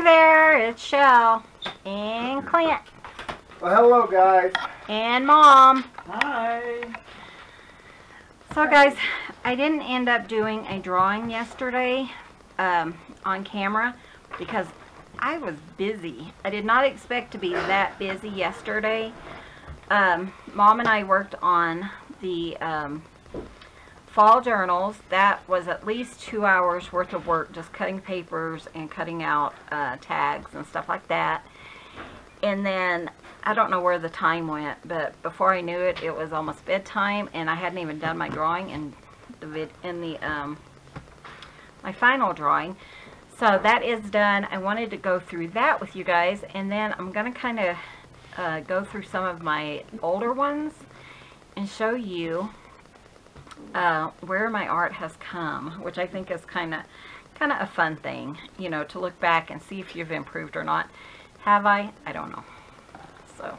Hey there, it's Shell and Clint. Well, hello guys. And Mom. Hi. So guys, I didn't end up doing a drawing yesterday on camera because I was busy. I did not expect to be that busy yesterday. Mom and I worked on the fall journals. That was at least 2 hours worth of work, just cutting papers and cutting out tags and stuff like that. And then I don't know where the time went, but before I knew it, it was almost bedtime, and I hadn't even done my drawing in my final drawing. So that is done. I wanted to go through that with you guys, and then I'm going to kind of go through some of my older ones and show you where my art has come, which I think is kind of a fun thing, you know, to look back and see if you've improved or not. Have I? I don't know. So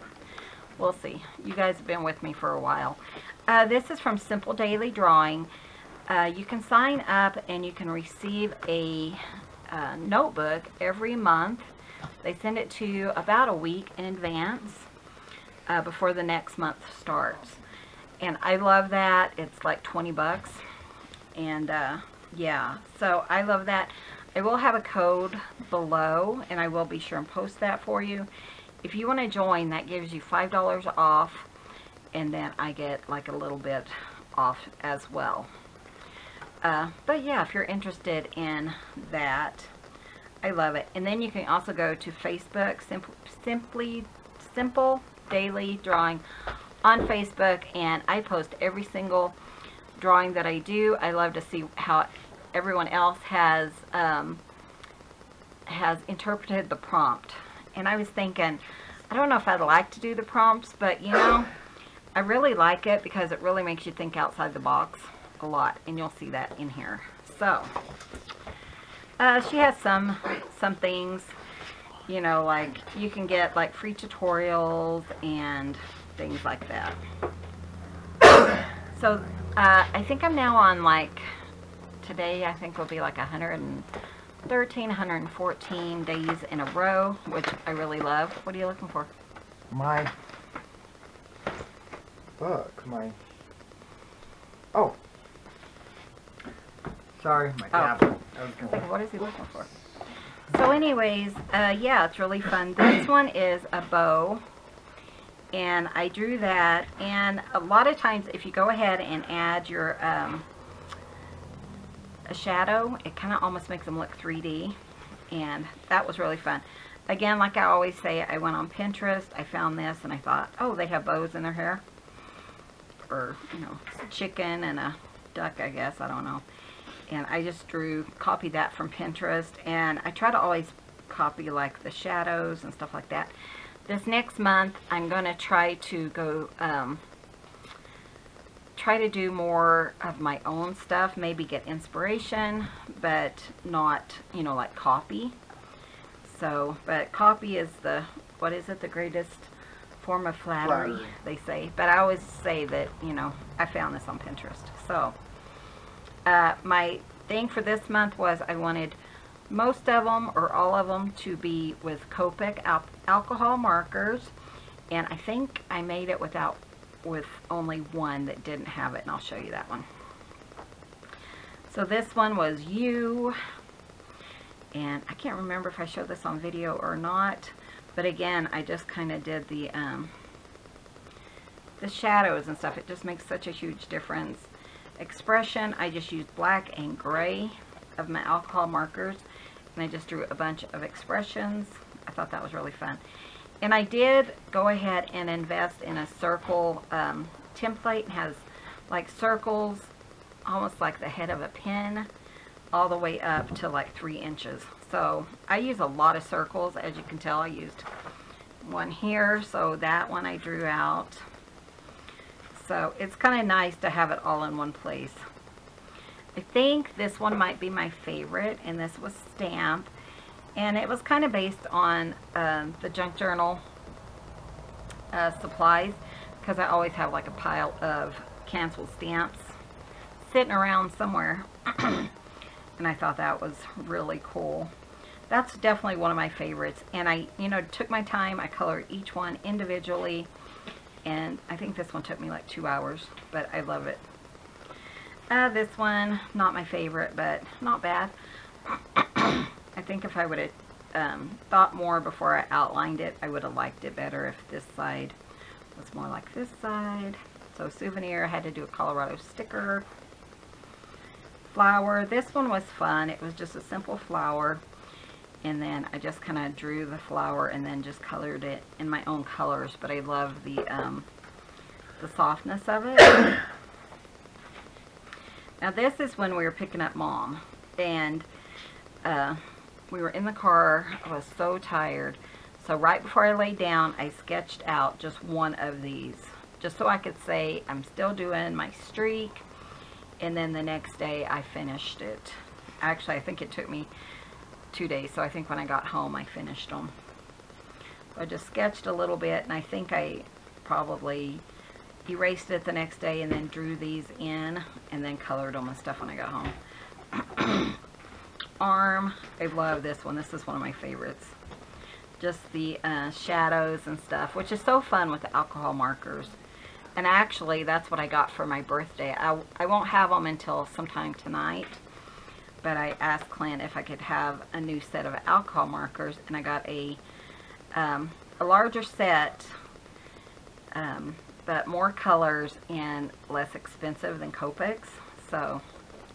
we'll see. You guys have been with me for a while. This is from Simple Daily Drawing. You can sign up and you can receive a notebook every month. They send it to you about a week in advance before the next month starts. And I love that. It's like 20 bucks. And yeah, so I love that. I will have a code below, and I will be sure and post that for you. If you want to join, that gives you $5 off, and then I get like a little bit off as well. But yeah, if you're interested in that, I love it. And then you can also go to Facebook, Simple Daily Drawing on Facebook, and I post every single drawing that I do. I love to see how everyone else has interpreted the prompt. And I was thinking, I don't know if I'd like to do the prompts, but you know, I really like it because it really makes you think outside the box a lot, and you'll see that in here. So she has some things, you know, like you can get like free tutorials and things like that. So I think I'm now on, like, today I think will be like 113, 114 days in a row, which I really love. What are you looking for? My book, oh, sorry, my tablet. I was gonna... What is he looking for? So anyways, yeah, it's really fun. This one is a bow, and I drew that, and a lot of times if you go ahead and add your a shadow, it kind of almost makes them look 3D, and that was really fun. Again, like I always say, I went on Pinterest, I found this, and I thought, oh, they have bows in their hair, or, you know, chicken and a duck, I guess, I don't know. And I just copied that from Pinterest, and I try to always copy like the shadows and stuff like that. This next month, I'm going to try to go, try to do more of my own stuff, maybe get inspiration, but not, you know, like copy. So, but copy is the, what is it, the greatest form of flattery, they say. But I always say that, you know, I found this on Pinterest. So, my thing for this month was I wanted most of them or all of them to be with Copic alcohol markers, and I think I made it with only one that didn't have it, and I'll show you that one. So this one was you, and I can't remember if I showed this on video or not, but again, I just kind of did the shadows and stuff. It just makes such a huge difference. Expression, I just used black and gray of my alcohol markers, and I just drew a bunch of expressions. I thought that was really fun. And I did go ahead and invest in a circle template. It has like circles, almost like the head of a pin, all the way up to like 3 inches. So I use a lot of circles. As you can tell, I used one here, so that one I drew out. So it's kind of nice to have it all in one place. I think this one might be my favorite, and this was Stamp, and it was kind of based on the junk journal supplies, because I always have like a pile of canceled stamps sitting around somewhere. And I thought that was really cool. that's definitely one of my favorites. And I, you know, took my time. I colored each one individually. And I think this one took me like 2 hours, but I love it. This one, not my favorite, but not bad. I think if I would have thought more before I outlined it, I would have liked it better if this side was more like this side. So souvenir, I had to do a Colorado sticker. Flower, this one was fun. It was just a simple flower. And then I just kind of drew the flower and then just colored it in my own colors. But I love the softness of it. Now this is when we were picking up Mom, and we were in the car. I was so tired, so right before I laid down, I sketched out just one of these, just so I could say I'm still doing my streak. And then the next day I finished it. Actually, I think it took me 2 days, so I think when I got home I finished them. So I just sketched a little bit, and I think I probably erased it the next day and then drew these in and then colored them and stuff when I got home. Arm, I love this one. This is one of my favorites. Just the shadows and stuff, which is so fun with the alcohol markers. And actually, that's what I got for my birthday. I won't have them until sometime tonight, but I asked Clint if I could have a new set of alcohol markers, and I got a larger set, but more colors and less expensive than Copics. So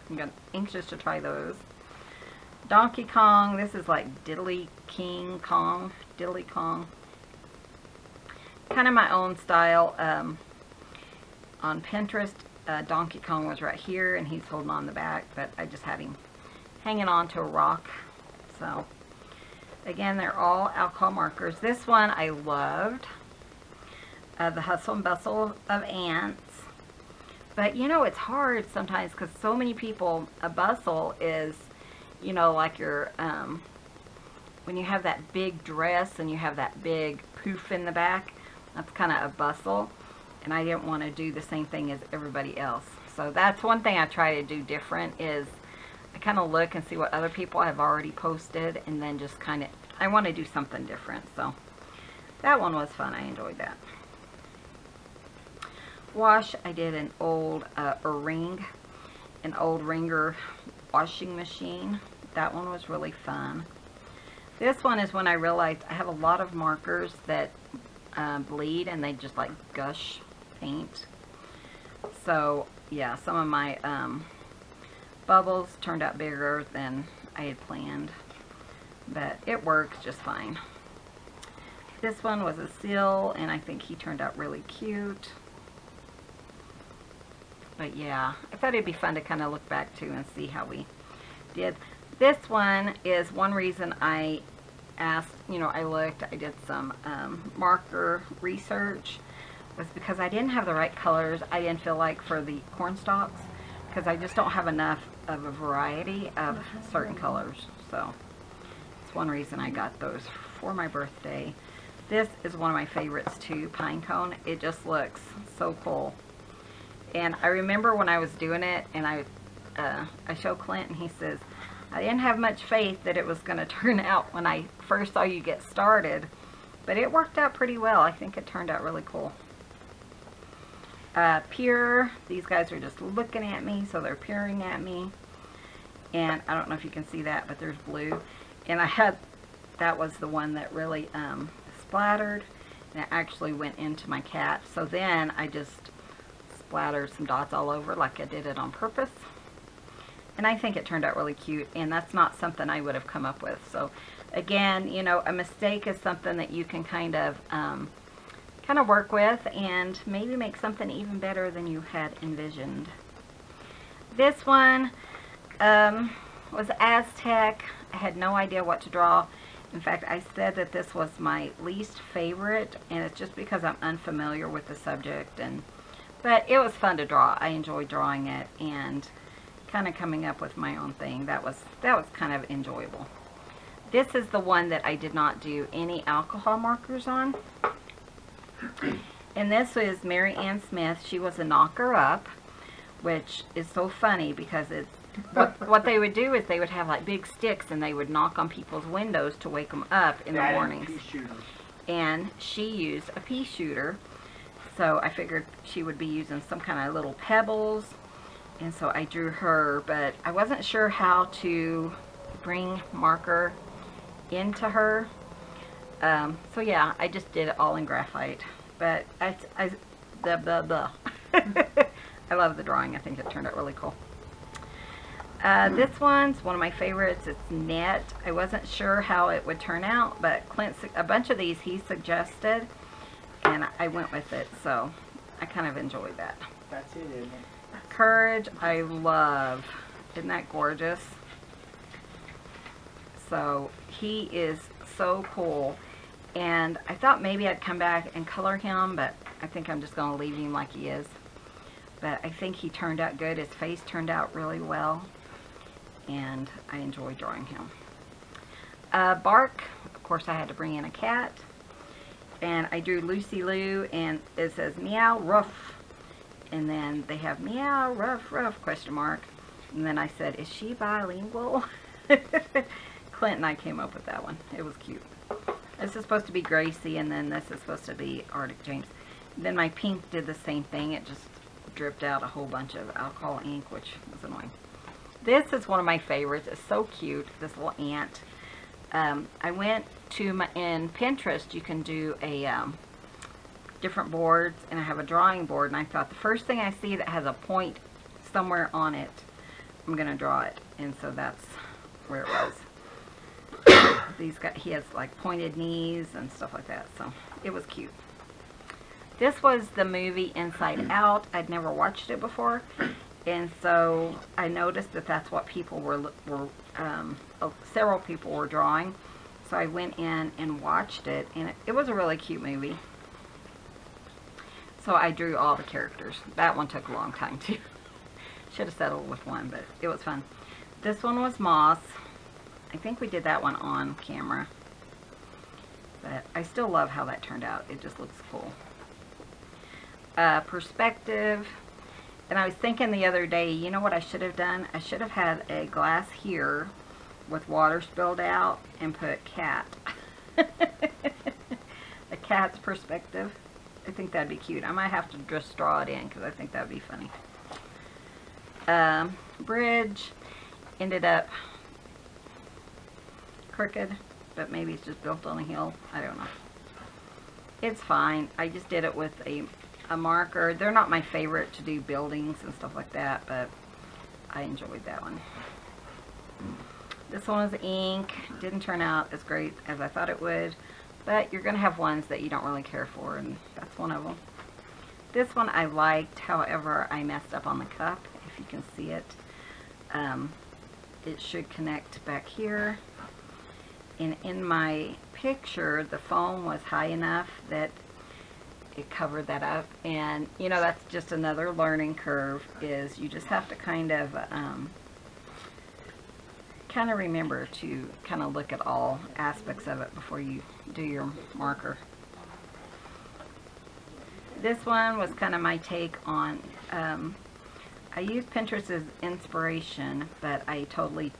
I'm anxious to try those. Donkey Kong, this is like Diddly Kong. Kind of my own style. On Pinterest, Donkey Kong was right here, and he's holding on the back, but I just had him hanging on to a rock. So again, they're all alcohol markers. This one I loved. The Hustle and Bustle of Ants. But you know, it's hard sometimes because so many people, a bustle is, you know, like your, when you have that big dress and you have that big poof in the back, that's kind of a bustle. And I didn't want to do the same thing as everybody else. So that's one thing I try to do different, is I kind of look and see what other people have already posted, and then just kind of, I want to do something different. So that one was fun. I enjoyed that. Wash, I did an old an old Ringer washing machine. That one was really fun. This one is when I realized I have a lot of markers that bleed, and they just like gush paint. So yeah, some of my bubbles turned out bigger than I had planned, but it works just fine. This one was a seal, and I think he turned out really cute. But yeah, I thought it'd be fun to kind of look back to and see how we did. This one is one reason I asked, you know, I did some marker research, was because I didn't have the right colors. I didn't feel like for the corn stalks, because I just don't have enough of a variety of certain colors. So it's one reason I got those for my birthday. This is one of my favorites too, Pine Cone. It just looks so cool. And I remember when I was doing it, and I showed Clint, and he says, I didn't have much faith that it was going to turn out when I first saw you get started, but it worked out pretty well. I think it turned out really cool. Peer, these guys are just looking at me, so they're peering at me. And I don't know if you can see that, but there's blue. And that was the one that really splattered, and it actually went into my cat. So then I just splattered some dots all over like I did it on purpose. And I think it turned out really cute, and that's not something I would have come up with. So again, you know, a mistake is something that you can kind of work with and maybe make something even better than you had envisioned. This one was Aztec. I had no idea what to draw. In fact, I said that this was my least favorite, and it's just because I'm unfamiliar with the subject. But it was fun to draw. I enjoyed drawing it and kind of coming up with my own thing. That was kind of enjoyable. This is the one that I did not do any alcohol markers on. And this is Mary Ann Smith. She was a knocker-up, which is so funny because what they would do is they would have like big sticks and they would knock on people's windows to wake them up in the mornings. And she used a pea shooter, so I figured she would be using some kind of little pebbles, and so I drew her, but I wasn't sure how to bring marker into her. So yeah, I just did it all in graphite, but I love the drawing. I think it turned out really cool. This one's one of my favorites. It's net. I wasn't sure how it would turn out, but Clint, a bunch of these he suggested, and I went with it, so I kind of enjoyed that. That's it, isn't it? Courage, I love. Isn't that gorgeous? So he is so cool, and I thought maybe I'd come back and color him, but I think I'm just going to leave him like he is. But I think he turned out good. His face turned out really well, and I enjoyed drawing him. Bark, of course I had to bring in a cat, and I drew Lucy Lou, and it says meow ruff, and then they have meow ruff ruff question mark, and then I said, is she bilingual? Clint and I came up with that one. It was cute. This is supposed to be Gracie, and then this is supposed to be Arctic James. Then my pink did the same thing. It just dripped out a whole bunch of alcohol ink, which was annoying. This is one of my favorites. It's so cute, this little ant. I went to in Pinterest, you can do a different boards, and I have a drawing board, and I thought the first thing I see that has a point somewhere on it, I'm going to draw it, and so that's where it was. He has like pointed knees and stuff like that, so it was cute. This was the movie Inside Out. I'd never watched it before, and so I noticed that that's what people several people were drawing. So I went in and watched it, and it was a really cute movie. So I drew all the characters. That one took a long time too. Should have settled with one, but it was fun. This one was Moss. I think we did that one on camera, but I still love how that turned out. It just looks cool. Perspective, and I was thinking the other day, you know what I should have done? I should have had a glass here with water spilled out and put cat. A cat's perspective. I think that'd be cute. I might have to just draw it in because I think that'd be funny. Bridge ended up crooked, but maybe it's just built on a hill. I don't know. It's fine. I just did it with a marker. They're not my favorite to do buildings and stuff like that, but I enjoyed that one. This one was ink. Didn't turn out as great as I thought it would, but you're going to have ones that you don't really care for, and that's one of them. This one I liked, however, I messed up on the cup, if you can see it. It should connect back here. And in my picture, the foam was high enough that it covered that up. And, you know, that's just another learning curve, is you just have to kind of remember to kind of look at all aspects of it before you do your marker. This one was kind of my take on, I used Pinterest as inspiration, but I totally,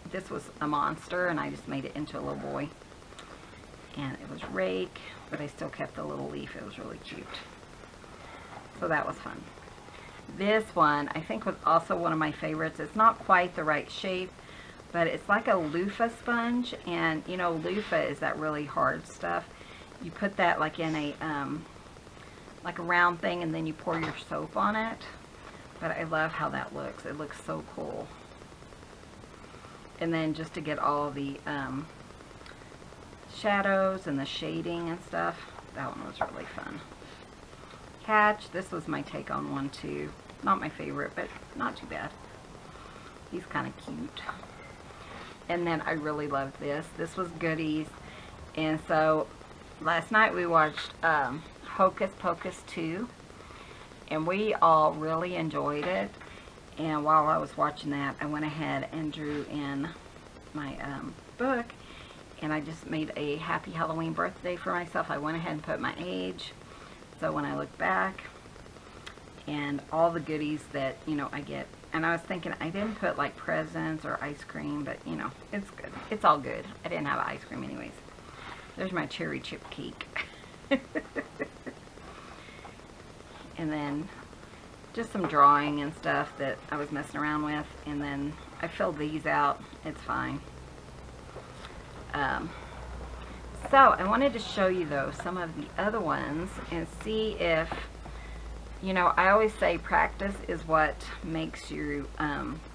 this was a monster and I just made it into a little boy. And it was rake, but I still kept the little leaf. It was really cute. So that was fun. This one I think was also one of my favorites. It's not quite the right shape, but it's like a loofah sponge, and you know, loofah is that really hard stuff. You put that like in a like a round thing, and then you pour your soap on it. But I love how that looks. It looks so cool. And then just to get all the shadows and the shading and stuff, that one was really fun. Catch, this was my take on one too. Not my favorite, but not too bad. He's kind of cute. And then I really loved this. This was Goodies. And so last night we watched Hocus Pocus 2. And we all really enjoyed it. And while I was watching that, I went ahead and drew in my book. And I just made a happy Halloween birthday for myself. I went ahead and put my age. So when I look back, and all the goodies that, you know, I get And I was thinking I didn't put like presents or ice cream, but you know, it's good. It's all good. I didn't have ice cream anyways. There's my cherry chip cake. And then just some drawing and stuff that I was messing around with. And then I filled these out. It's fine. So I wanted to show you though some of the other ones and see if, you know, I always say practice is what makes you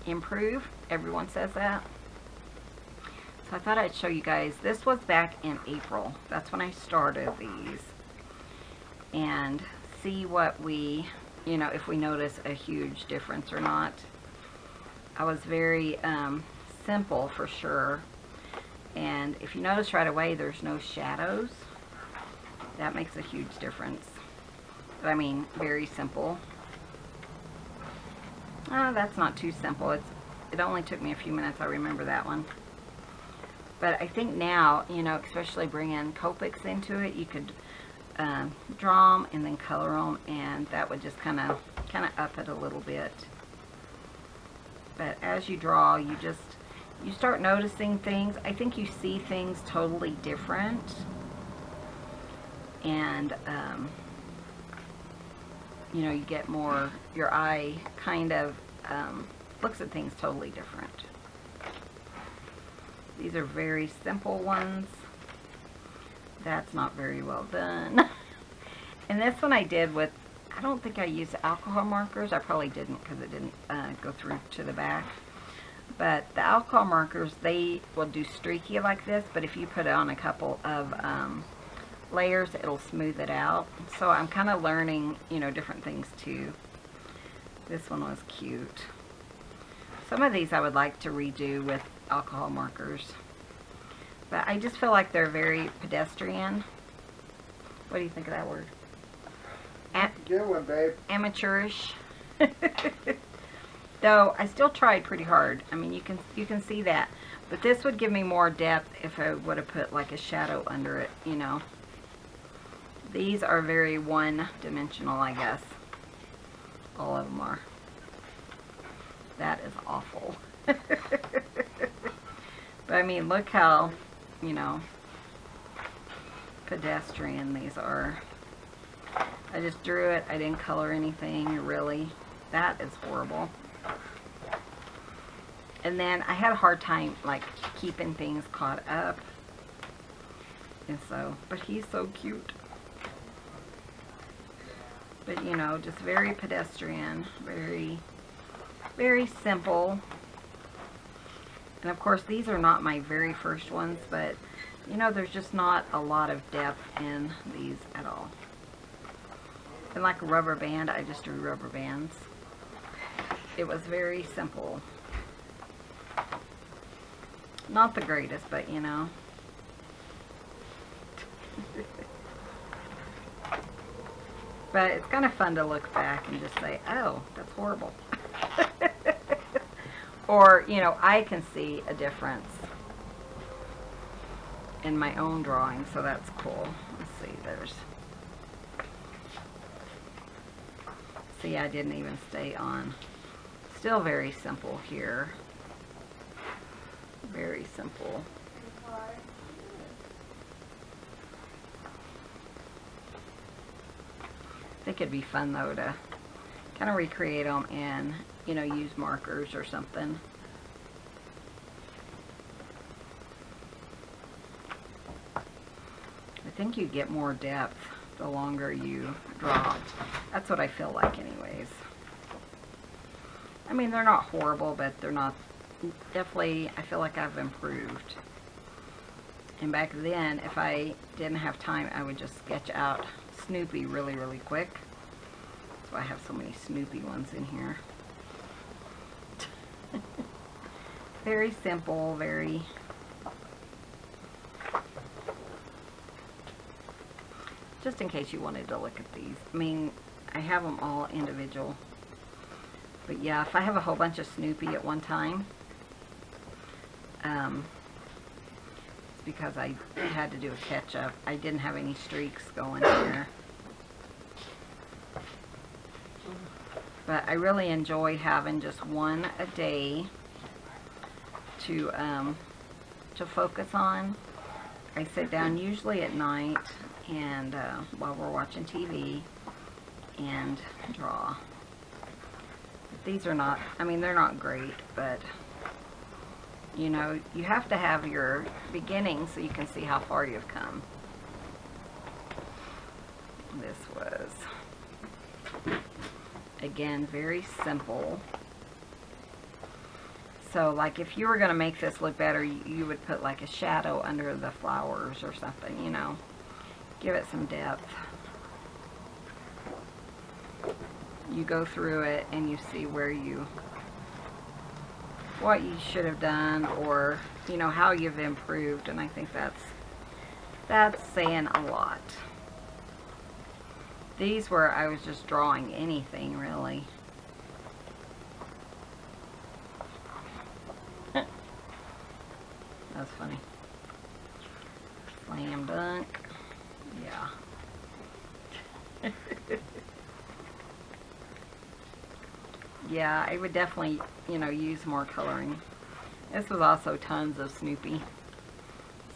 improve. Everyone says that. So I thought I'd show you guys. This was back in April. That's when I started these. And see what we, you know, if we notice a huge difference or not. I was very simple for sure. And if you notice right away, there's no shadows. That makes a huge difference. But I mean, very simple. Oh, that's not too simple. It only took me a few minutes. I remember that one. But I think now, you know, especially bringing Copics into it, you could draw them and then color them, and that would just kind of up it a little bit. But as you draw, you start noticing things. I think you see things totally different. And, you know, you get more, your eye kind of looks at things totally different. These are very simple ones. That's not very well done. And this one I did with, I don't think I used alcohol markers. I probably didn't because it didn't go through to the back. But the alcohol markers, they will do streaky like this, but if you put on a couple of layers, it'll smooth it out. So I'm kind of learning, you know, different things too. This one was cute. Some of these I would like to redo with alcohol markers. But I just feel like they're very pedestrian. What do you think of that word? Good one, babe. Amateurish. Though I still tried pretty hard. I mean, you can see that. But this would give me more depth if I would have put like a shadow under it, you know. These are very one-dimensional, I guess. All of them are. That is awful. But I mean, look how, you know, pedestrian these are. I just drew it. I didn't color anything, really. That is horrible. And then I had a hard time, like, keeping things caught up. And so, but he's so cute. But, you know, just very pedestrian. Very, very simple. And, of course, these are not my very first ones, but, you know, there's just not a lot of depth in these at all. And like a rubber band, I just drew rubber bands. It was very simple. Not the greatest, but you know. But it's kind of fun to look back and just say, oh, that's horrible. Or, you know, I can see a difference in my own drawing, so that's cool. Let's see, there's... See, I didn't even stay on. Still very simple here. Very simple. I think it'd be fun though to kind of recreate them and, you know, use markers or something. I think you get more depth the longer you draw. That's what I feel like anyways. I mean, they're not horrible, but they're not, definitely, I feel like I've improved. And back then, if I didn't have time, I would just sketch out Snoopy really, really quick. That's why I have so many Snoopy ones in here. Very simple, very... Just in case you wanted to look at these. I mean, I have them all individual. But yeah, if I have a whole bunch of Snoopy at one time, it's because I had to do a catch-up. I didn't have any streaks going here. But I really enjoy having just one a day to focus on. I sit down usually at night and while we're watching TV and draw. These are not, I mean, they're not great, but you know, you have to have your beginning so you can see how far you've come. This was, again, very simple. So, like, if you were going to make this look better, you would put, like, a shadow under the flowers or something, you know. Give it some depth. You go through it and you see where what you should have done, or, you know, how you've improved. And I think that's saying a lot. These were, I was just drawing anything, really. That's funny. Slam dunk. Yeah. Yeah, I would definitely, you know, use more coloring. This was also tons of Snoopy.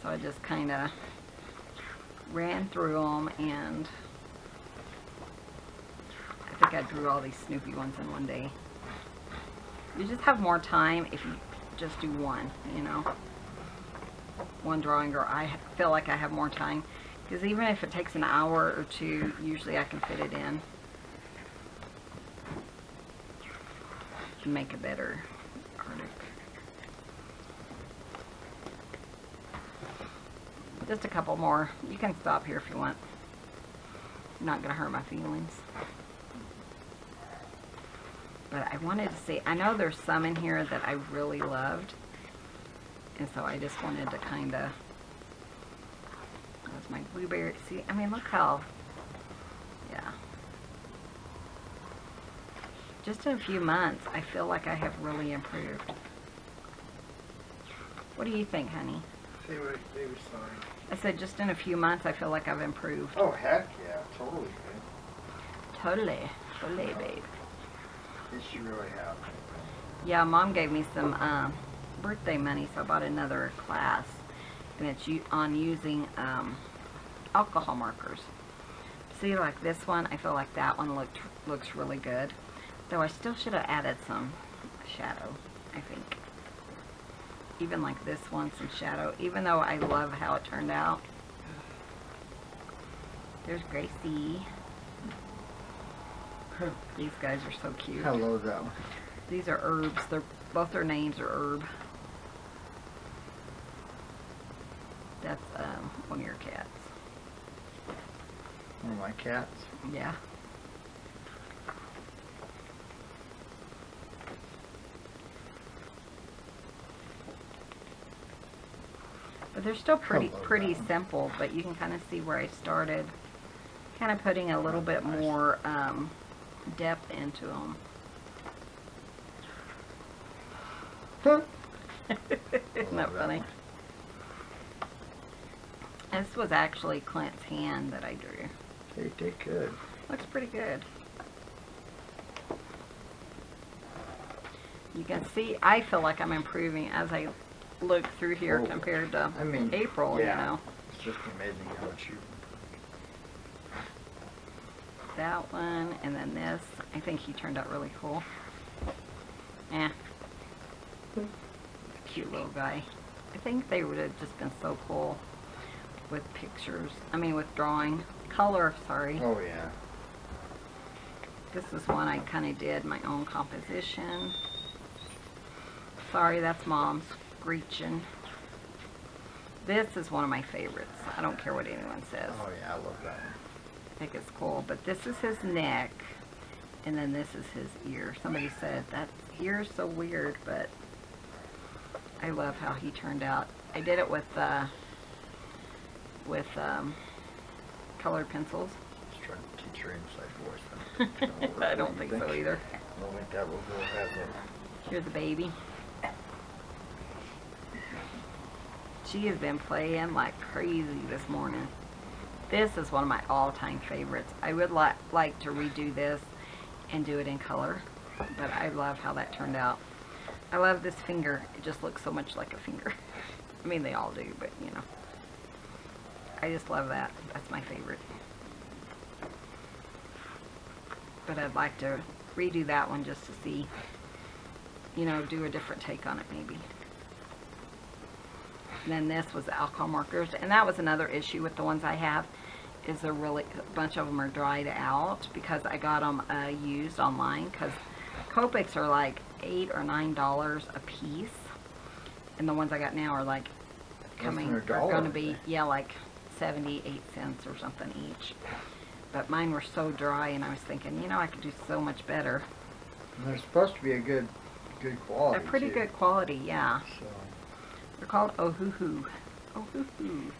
So I just kind of ran through them, and I think I drew all these Snoopy ones in one day. You just have more time if you just do one, you know. One drawing, or I feel like I have more time, because even if it takes an hour or two, usually I can fit it in and make a better artwork. Just a couple more. You can stop here if you want. Not gonna hurt my feelings. But I wanted to see, I know there's some in here that I really loved. And so I just wanted to kind of, that's my blueberry. See, I mean, look how, yeah. Just in a few months, I feel like I have really improved. What do you think, honey? They were fine. I said just in a few months, I feel like I've improved. Oh, heck yeah. Totally, man. Totally. Totally, babe. Yes, you really have. Yeah, Mom gave me some birthday money, so I bought another class, and it's on using alcohol markers. See, like this one, I feel like that one looks really good. Though I still should have added some shadow, I think. Even like this one, some shadow, even though I love how it turned out. There's Gracie. These guys are so cute. Hello, though. These are herbs. Both their names are herb. That's one of your cats. One of my cats? Yeah. But they're still pretty simple, but you can kind of see where I started. Kind of putting a little bit more depth into them. Isn't that funny? This was actually Clint's hand that I drew. They did good. Looks pretty good. You can see, I feel like I'm improving as I look through here compared to April, yeah. You know. It's just amazing how much you... That one, and then this. I think he turned out really cool. Yeah. Cute little guy. I think they would have just been so cool with pictures. I mean, with drawing. Color, sorry. Oh, yeah. This is one I kind of did my own composition. Sorry, that's Mom's screeching. This is one of my favorites. I don't care what anyone says. Oh, yeah, I love that one. I think it's cool. But this is his neck, and then this is his ear. Somebody said that ear is so weird, but I love how he turned out. I did it with colored pencils. Just trying to teach her inside voice. I don't think so either. I don't think that will go ahead. Here's the baby. She has been playing like crazy this morning. This is one of my all-time favorites. I would like to redo this and do it in color. But I love how that turned out. I love this finger. It just looks so much like a finger. I mean, they all do, but you know. I just love that. That's my favorite. But I'd like to redo that one just to see, you know, do a different take on it maybe. And then this was the alcohol markers, and that was another issue with the ones I have, is a bunch of them are dried out because I got them used online, because Copics are like $8 or $9 a piece, and the ones I got now are like going to be, yeah, like 78 cents or something each. But mine were so dry, and I was thinking, you know, I could do so much better. And they're supposed to be a good quality. They're pretty good quality, yeah. So. They're called Ohoo-hoo. Ohoo-hoo.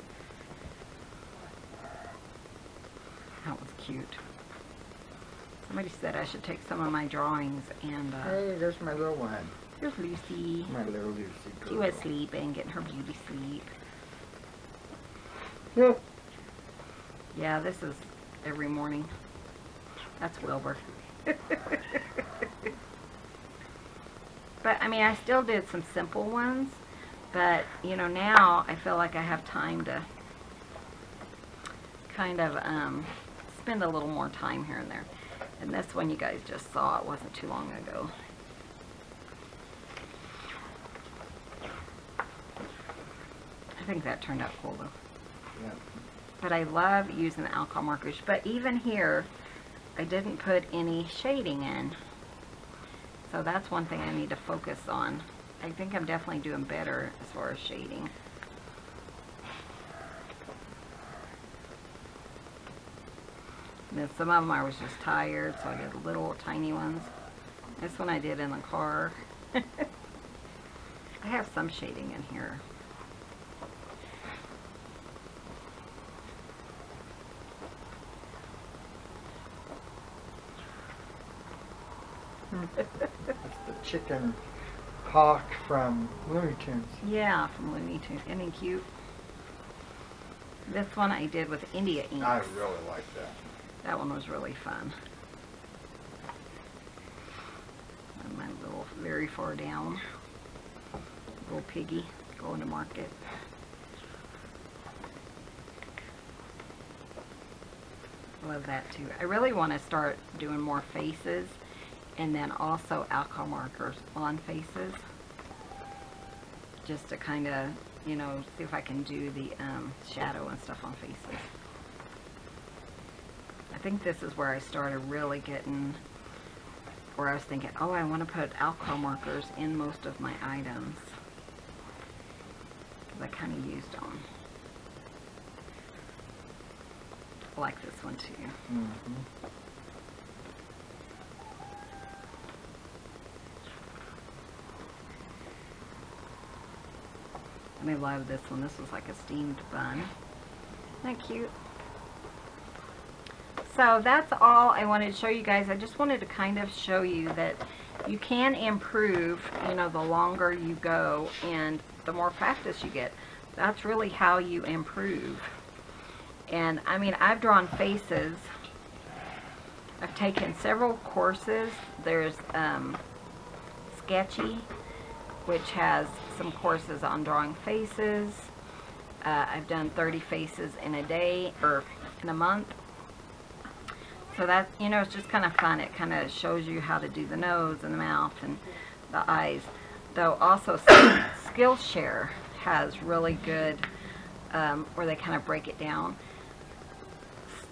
That was cute. Somebody said I should take some of my drawings and... hey, there's my little one. Here's Lucy. My little Lucy girl. She was sleeping, getting her beauty sleep. Yeah. Yeah, this is every morning. That's Wilbur. But, I mean, I still did some simple ones. But, you know, now I feel like I have time to kind of spend a little more time here and there. And this one you guys just saw, it wasn't too long ago. I think that turned out cool though. Yeah. But I love using the alcohol markers. But even here, I didn't put any shading in. So that's one thing I need to focus on. I think I'm definitely doing better as far as shading. And then some of them I was just tired, so I did little tiny ones. This one I did in the car. I have some shading in here. That's the chicken hawk from Looney Tunes. Yeah, from Looney Tunes. Isn't he cute? This one I did with India ink. I really like that. That one was really fun. And my little, very far down, little piggy going to market. Love that too. I really want to start doing more faces, and then also alcohol markers on faces, just to kind of, you know, see if I can do the shadow and stuff on faces. I think this is where I started really getting, where I was thinking, oh, I want to put alcohol markers in most of my items, because I kind of used them. I like this one too. Mm-hmm. And I love this one. This was like a steamed bun. Isn't that cute? So that's all I wanted to show you guys. I just wanted to kind of show you that you can improve, you know, the longer you go and the more practice you get. That's really how you improve. And I mean, I've drawn faces. I've taken several courses. There's Sketchy, which has some courses on drawing faces. I've done 30 faces in a day, or in a month. So that, you know, it's just kind of fun. It kind of shows you how to do the nose and the mouth and the eyes. Though also Skillshare has really good, where they kind of break it down.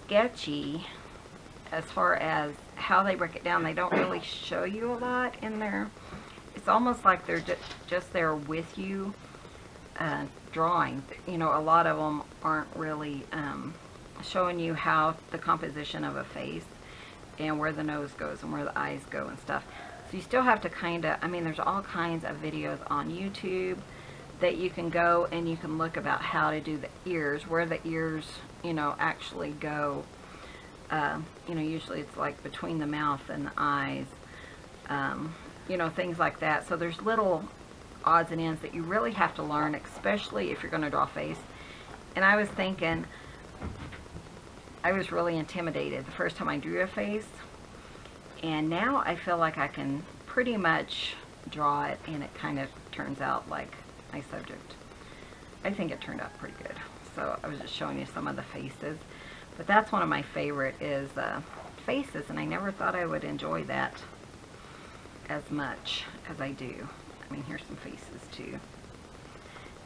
Sketchy, as far as how they break it down, they don't really show you a lot in there. It's almost like they're just there with you, drawing. You know, a lot of them aren't really showing you how the composition of a face and where the nose goes and where the eyes go and stuff. So you still have to kind of, I mean, there's all kinds of videos on YouTube that you can go and you can look about how to do the ears, where the ears, you know, actually go. You know, usually it's like between the mouth and the eyes, you know, things like that. So there's little odds and ends that you really have to learn, especially if you're going to draw a face. And I was thinking, I was really intimidated the first time I drew a face, And now I feel like I can pretty much draw it, and it kind of turns out like my subject. I think it turned out pretty good. So I was just showing you some of the faces. But that's one of my favorite is faces, and I never thought I would enjoy that as much as I do. I mean, here's some faces too.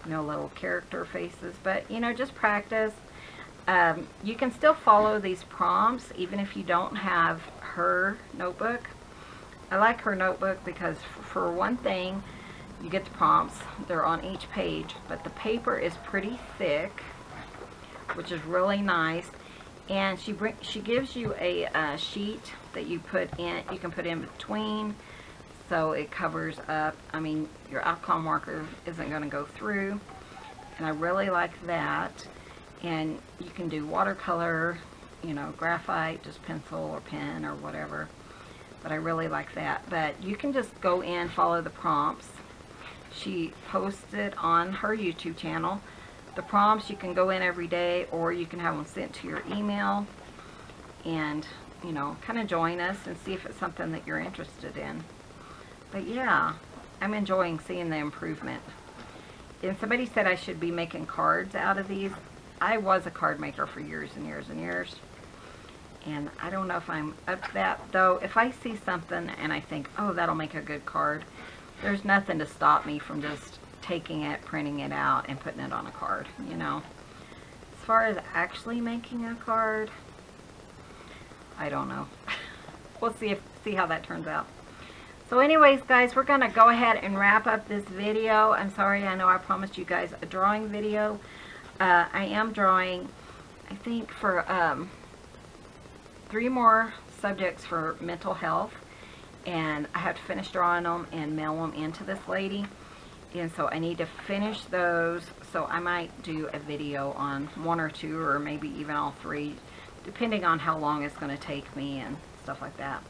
You know, little character faces, but you know, just practice. You can still follow these prompts even if you don't have her notebook. I like her notebook because for one thing, you get the prompts. They're on each page, but the paper is pretty thick, which is really nice. And she gives you a sheet that you can put in between, so it covers up. I mean, your alcohol marker isn't going to go through, and I really like that. And you can do watercolor, you know, graphite, just pencil or pen or whatever. But I really like that. But you can just go in, follow the prompts. She posted on her YouTube channel the prompts. You can go in every day, or you can have them sent to your email, and you know, kind of join us and see if it's something that you're interested in. But yeah, I'm enjoying seeing the improvement. And somebody said I should be making cards out of these. I was a card maker for years and years and years, and I don't know if I'm up to that, though. If I see something and I think, oh, that'll make a good card, there's nothing to stop me from just taking it, printing it out, and putting it on a card, you know. As far as actually making a card, I don't know. We'll see how that turns out. So anyways, guys, we're going to go ahead and wrap up this video. I'm sorry, I know I promised you guys a drawing video. I am drawing, I think, for 3 more subjects for mental health, and I have to finish drawing them and mail them into this lady. And so I need to finish those, so I might do a video on 1 or 2 or maybe even all 3, depending on how long it's going to take me and stuff like that.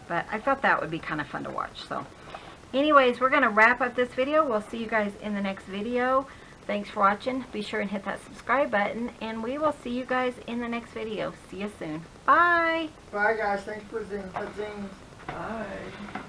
But I thought that would be kind of fun to watch. So anyways, we're going to wrap up this video. We'll see you guys in the next video. Thanks for watching. Be sure and hit that subscribe button, and we will see you guys in the next video. See you soon. Bye. Bye, guys. Thanks for zing. Bye.